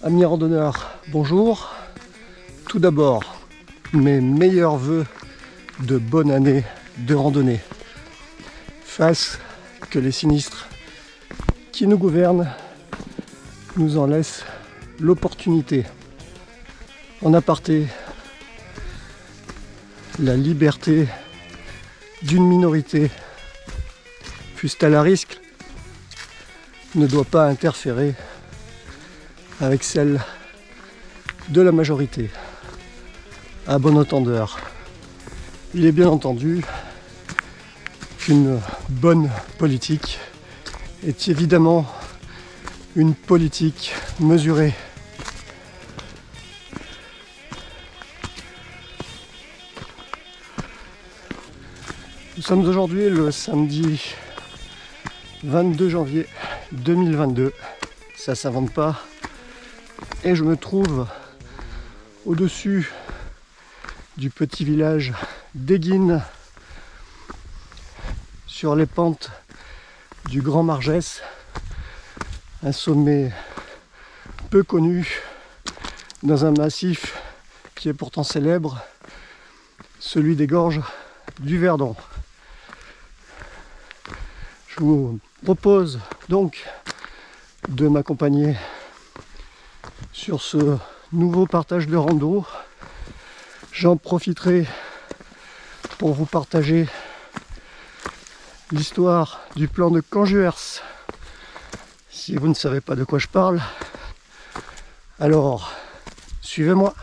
Amis randonneurs, bonjour. Tout d'abord, mes meilleurs vœux de bonne année de randonnée. Face que les sinistres qui nous gouvernent nous en laissent l'opportunité. En aparté, la liberté d'une minorité, fût-elle à risque, ne doit pas interférer avec celle de la majorité. À bon entendeur, il est bien entendu qu'une bonne politique est évidemment une politique mesurée. Nous sommes aujourd'hui le samedi 22 janvier 2022. Ça s'invente pas. Et je me trouve au-dessus du petit village d'Eguines, sur les pentes du Grand Margès, un sommet peu connu dans un massif qui est pourtant célèbre, celui des gorges du Verdon. Je vous propose donc de m'accompagner sur ce nouveau partage de rando. J'en profiterai pour vous partager l'histoire du plan de Canjuers. Si vous ne savez pas de quoi je parle, alors suivez-moi.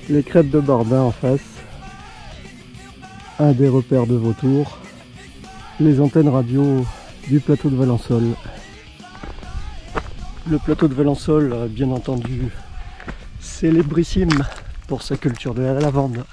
Les crêtes de Bardin en face, un des repères de Vautour, les antennes radio du plateau de Valençol. Le plateau de Valençol, bien entendu, célébrissime pour sa culture de la lavande.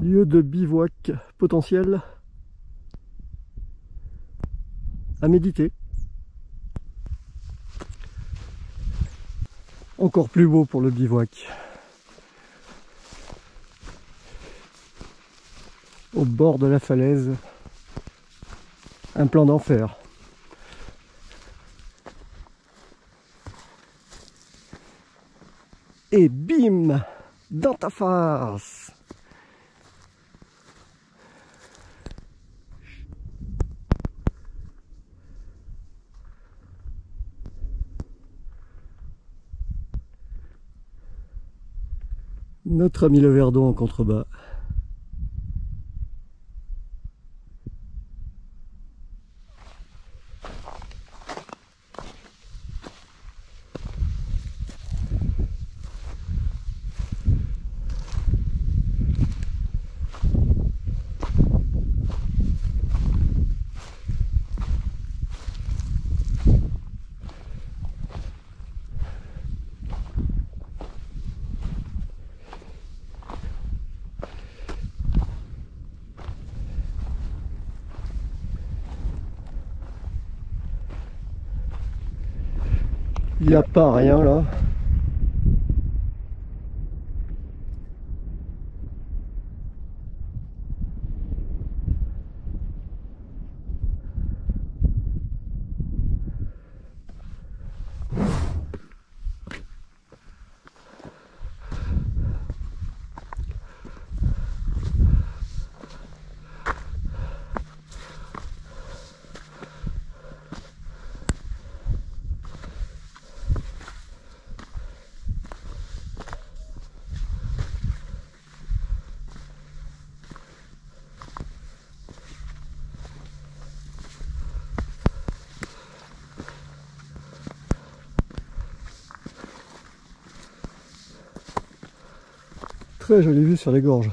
Lieu de bivouac potentiel à méditer. Encore plus beau pour le bivouac. Au bord de la falaise, un plan d'enfer. Et bim, dans ta face! Notre ami le Verdon en contrebas. Il n'y a pas rien là. Très jolie vue sur les gorges.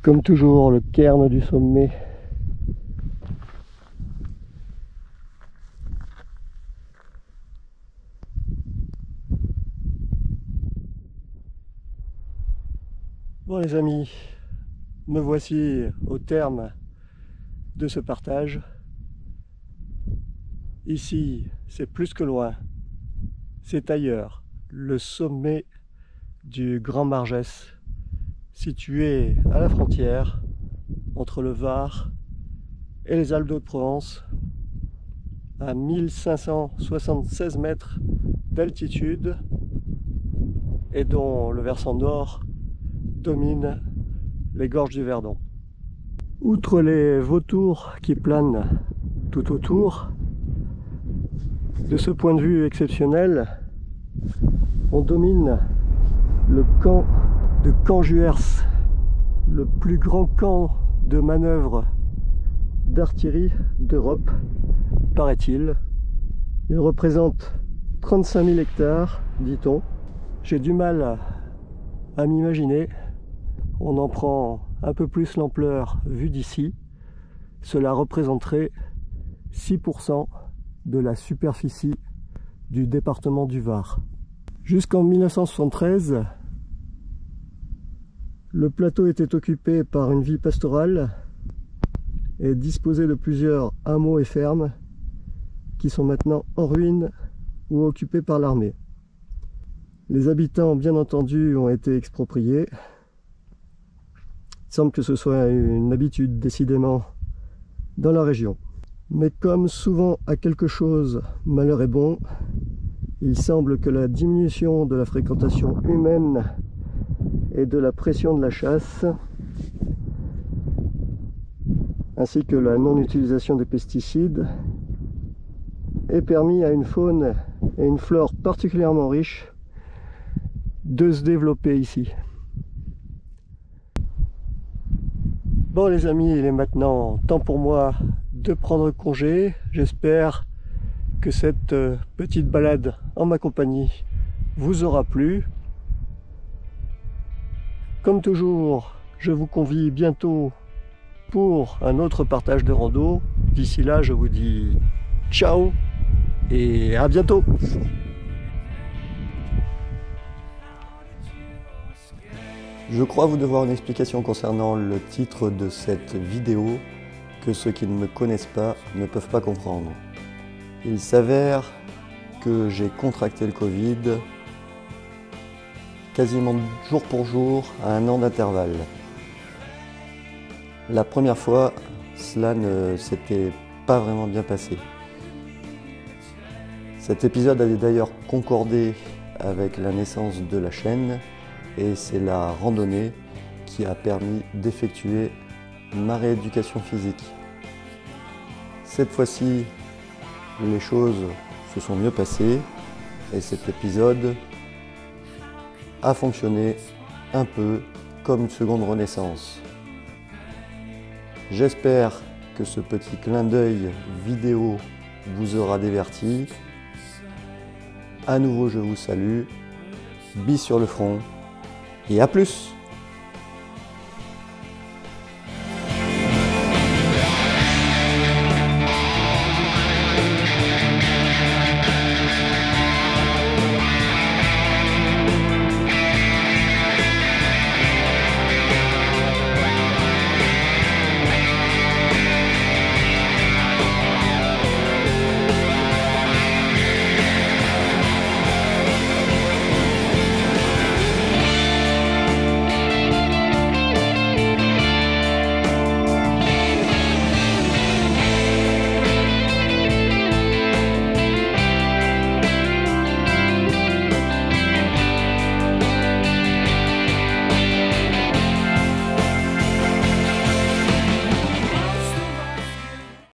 Comme toujours, le cairn du sommet. Bon les amis, me voici au terme de ce partage. Ici, c'est plus que loin, c'est ailleurs, le sommet du Grand Margès, situé à la frontière entre le Var et les Alpes d'Haute-Provence, à 1576 mètres d'altitude, et dont le versant nord domine les gorges du Verdon. Outre les vautours qui planent tout autour, de ce point de vue exceptionnel, on domine le camp de Canjuers, le plus grand camp de manœuvre d'artillerie d'Europe, paraît-il. Il représente 35 000 hectares, dit-on. J'ai du mal à m'imaginer. On en prend un peu plus l'ampleur vue d'ici. Cela représenterait 6% de la superficie du département du Var. Jusqu'en 1973, le plateau était occupé par une vie pastorale et disposait de plusieurs hameaux et fermes qui sont maintenant en ruine ou occupés par l'armée. Les habitants, bien entendu, ont été expropriés. Il semble que ce soit une habitude, décidément, dans la région. Mais comme souvent à quelque chose, malheur est bon, il semble que la diminution de la fréquentation humaine et de la pression de la chasse, ainsi que la non-utilisation des pesticides, ait permis à une faune et une flore particulièrement riches de se développer ici. Bon les amis, il est maintenant temps pour moi de prendre congé. J'espère que cette petite balade en ma compagnie vous aura plu. Comme toujours, je vous convie bientôt pour un autre partage de rando. D'ici là, je vous dis ciao et à bientôt. Je crois vous devoir une explication concernant le titre de cette vidéo que ceux qui ne me connaissent pas ne peuvent pas comprendre. Il s'avère que j'ai contracté le Covid quasiment jour pour jour à 1 an d'intervalle. La première fois, cela ne s'était pas vraiment bien passé. Cet épisode avait d'ailleurs concordé avec la naissance de la chaîne et c'est la randonnée qui a permis d'effectuer ma rééducation physique. Cette fois-ci, les choses se sont mieux passées et cet épisode a fonctionné un peu comme une seconde renaissance. J'espère que ce petit clin d'œil vidéo vous aura diverti. À nouveau, je vous salue. Bis sur le front et à plus!